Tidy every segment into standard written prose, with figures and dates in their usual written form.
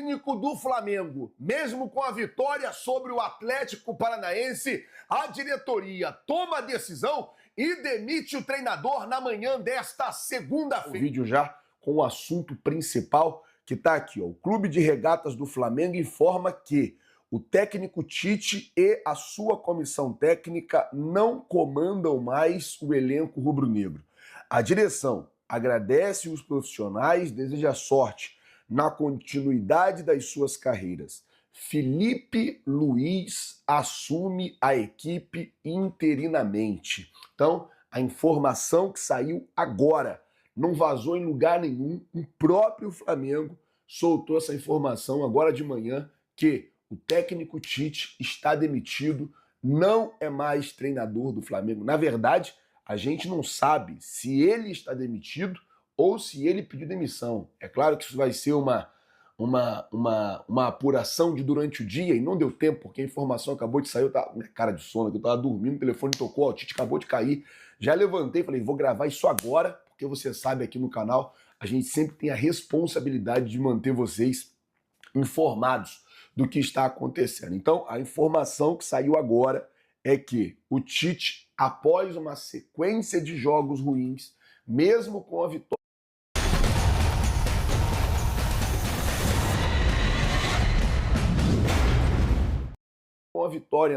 técnico do Flamengo, mesmo com a vitória sobre o Atlético Paranaense, a diretoria toma a decisão e demite o treinador na manhã desta segunda-feira. O vídeo já com o assunto principal que está aqui, ó. O Clube de Regatas do Flamengo informa que o técnico Tite e a sua comissão técnica não comandam mais o elenco rubro-negro. A direção agradece os profissionais, deseja sorte na continuidade das suas carreiras. Felipe Luiz assume a equipe interinamente. Então, a informação que saiu agora, não vazou em lugar nenhum, o próprio Flamengo soltou essa informação agora de manhã que o técnico Tite está demitido, não é mais treinador do Flamengo. Na verdade, a gente não sabe se ele está demitido ou se ele pediu demissão. É claro que isso vai ser uma apuração de durante o dia e não deu tempo, porque a informação acabou de sair, eu tava, cara de sono, eu estava dormindo, o telefone tocou, ó, o Tite acabou de cair. Já levantei e falei, vou gravar isso agora, porque você sabe, aqui no canal, a gente sempre tem a responsabilidade de manter vocês informados do que está acontecendo. Então, a informação que saiu agora é que o Tite, após uma sequência de jogos ruins, mesmo com a vitória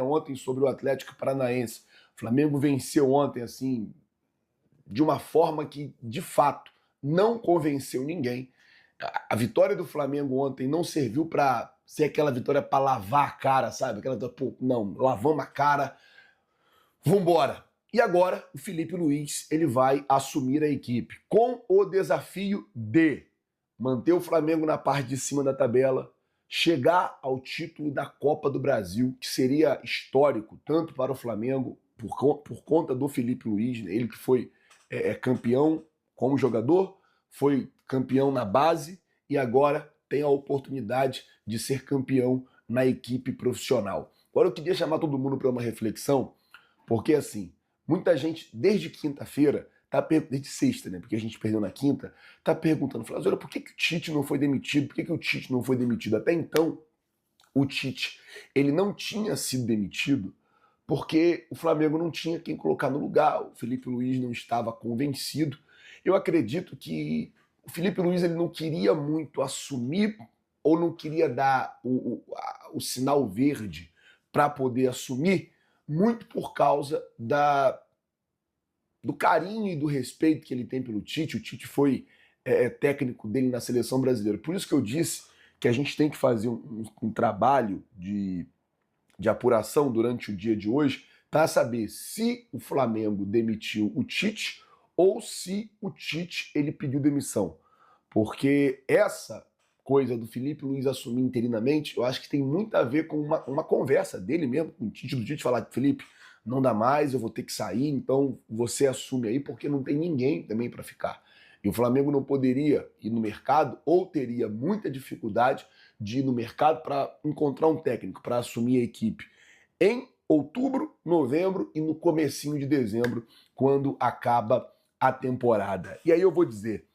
ontem sobre o Atlético Paranaense, o Flamengo venceu ontem assim de uma forma que, de fato, não convenceu ninguém. A vitória do Flamengo ontem não serviu para ser aquela vitória para lavar a cara, sabe? Aquela, pô, não, lavamos a cara, vambora. E agora o Felipe Luiz ele vai assumir a equipe com o desafio de manter o Flamengo na parte de cima da tabela, chegar ao título da Copa do Brasil, que seria histórico tanto para o Flamengo por conta do Felipe Luiz, né? Ele que foi campeão como jogador, foi campeão na base e agora tem a oportunidade de ser campeão na equipe profissional. Agora eu queria chamar todo mundo para uma reflexão, porque assim, muita gente desde quinta-feira, desde sexta, né, porque a gente perdeu na quinta, tá perguntando, Flávio, por que o Tite não foi demitido? Por que o Tite não foi demitido? Até então, o Tite, ele não tinha sido demitido porque o Flamengo não tinha quem colocar no lugar, o Felipe Luiz não estava convencido. Eu acredito que o Felipe Luiz ele não queria muito assumir ou não queria dar o sinal verde para poder assumir, muito por causa do carinho e do respeito que ele tem pelo Tite. O Tite foi técnico dele na seleção brasileira. Por isso que eu disse que a gente tem que fazer um trabalho de apuração durante o dia de hoje para saber se o Flamengo demitiu o Tite ou se o Tite ele pediu demissão. Porque essa coisa do Felipe Luiz assumir interinamente, eu acho que tem muito a ver com uma conversa dele mesmo, com o Tite, do Tite falar, Felipe, não dá mais, eu vou ter que sair, então você assume aí, porque não tem ninguém também para ficar. E o Flamengo não poderia ir no mercado, ou teria muita dificuldade de ir no mercado para encontrar um técnico para assumir a equipe em outubro, novembro e no comecinho de dezembro, quando acaba a temporada. E aí eu vou dizer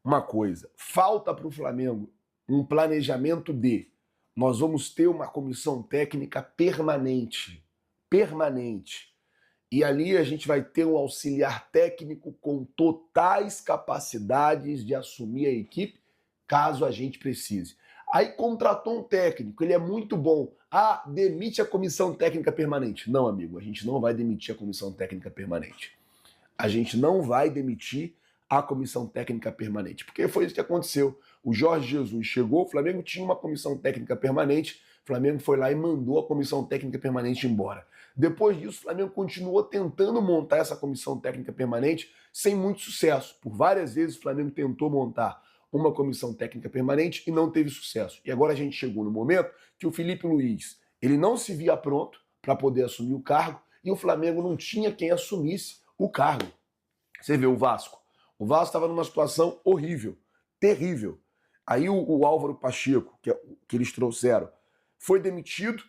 uma coisa, falta para o Flamengo um planejamento nós vamos ter uma comissão técnica permanente, e ali a gente vai ter um auxiliar técnico com totais capacidades de assumir a equipe, caso a gente precise. Aí contratou um técnico, ele é muito bom. Ah, demite a comissão técnica permanente. Não, amigo, a gente não vai demitir a comissão técnica permanente. A gente não vai demitir a comissão técnica permanente, porque foi isso que aconteceu. O Jorge Jesus chegou, o Flamengo tinha uma comissão técnica permanente, o Flamengo foi lá e mandou a comissão técnica permanente embora. Depois disso, o Flamengo continuou tentando montar essa comissão técnica permanente sem muito sucesso. Por várias vezes o Flamengo tentou montar uma comissão técnica permanente e não teve sucesso. E agora a gente chegou no momento que o Felipe Luiz, ele não se via pronto para poder assumir o cargo e o Flamengo não tinha quem assumisse o cargo. Você vê o Vasco. O Vasco estava numa situação horrível, terrível. Aí o Álvaro Pacheco, que eles trouxeram, foi demitido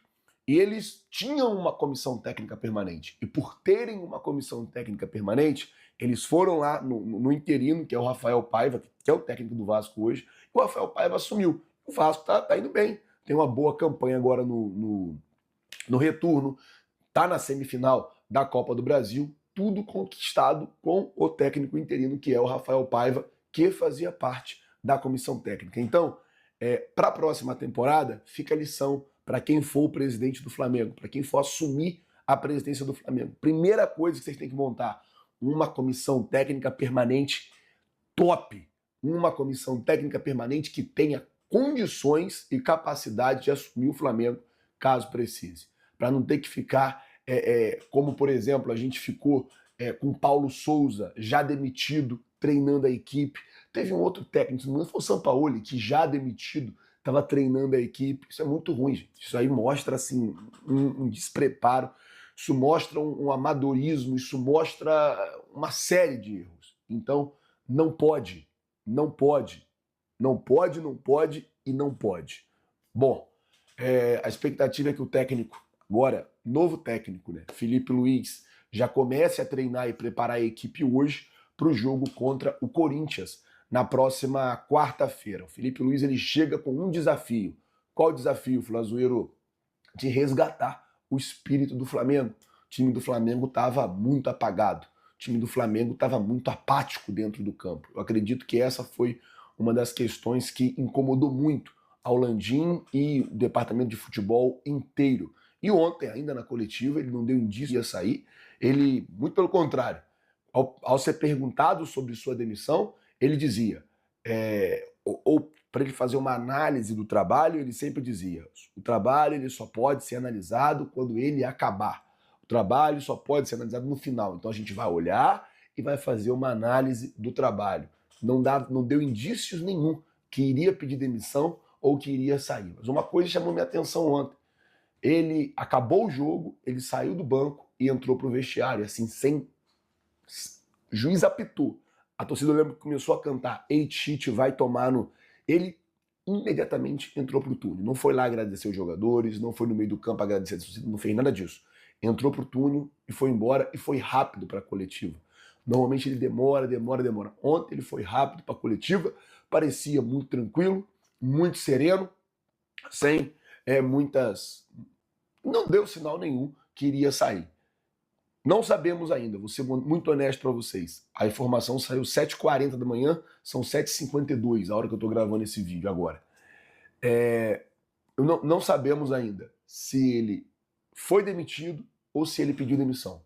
e eles tinham uma comissão técnica permanente. E por terem uma comissão técnica permanente, eles foram lá no interino, que é o Rafael Paiva, que é o técnico do Vasco hoje, e o Rafael Paiva assumiu. O Vasco tá indo bem, tem uma boa campanha agora no retorno, tá na semifinal da Copa do Brasil, tudo conquistado com o técnico interino, que é o Rafael Paiva, que fazia parte da comissão técnica. Então, para a próxima temporada, fica a lição para quem for o presidente do Flamengo, para quem for assumir a presidência do Flamengo. Primeira coisa que vocês têm que montar, uma comissão técnica permanente top, uma comissão técnica permanente que tenha condições e capacidade de assumir o Flamengo caso precise, para não ter que ficar como, por exemplo, a gente ficou com Paulo Souza já demitido, treinando a equipe. Teve um outro técnico, não foi o Sampaoli, que já demitido estava treinando a equipe. Isso é muito ruim, gente. Isso aí mostra assim um despreparo, isso mostra um amadorismo, isso mostra uma série de erros. Então, não pode, não pode, não pode, não pode e não pode. Bom, a expectativa é que o técnico, agora, novo técnico, né, Felipe Luiz, já comece a treinar e preparar a equipe hoje para o jogo contra o Corinthians na próxima quarta-feira. O Felipe Luiz ele chega com um desafio. Qual o desafio, Flazoeiro? De resgatar o espírito do Flamengo. O time do Flamengo estava muito apagado. O time do Flamengo estava muito apático dentro do campo. Eu acredito que essa foi uma das questões que incomodou muito ao Landim e o departamento de futebol inteiro. E ontem, ainda na coletiva, ele não deu indício de ia sair. Ele, muito pelo contrário, ao ser perguntado sobre sua demissão, ele dizia, ou para ele fazer uma análise do trabalho, ele sempre dizia, o trabalho ele só pode ser analisado quando ele acabar. O trabalho só pode ser analisado no final. Então a gente vai olhar e vai fazer uma análise do trabalho. Não deu indícios nenhum que iria pedir demissão ou que iria sair. Mas uma coisa chamou minha atenção ontem. Ele acabou o jogo, ele saiu do banco e entrou pro vestiário, assim, sem... Juiz apitou. A torcida, eu lembro que começou a cantar Eight Shit vai tomar no... Ele imediatamente entrou pro túnel. Não foi lá agradecer os jogadores, não foi no meio do campo agradecer a torcida, não fez nada disso. Entrou pro túnel e foi embora e foi rápido para a coletiva. Normalmente ele demora. Ontem ele foi rápido para a coletiva, parecia muito tranquilo, muito sereno, sem muitas... Não deu sinal nenhum que iria sair. Não sabemos ainda, vou ser muito honesto para vocês. A informação saiu 7h40 da manhã, são 7h52, a hora que eu estou gravando esse vídeo agora. Não sabemos ainda se ele foi demitido ou se ele pediu demissão.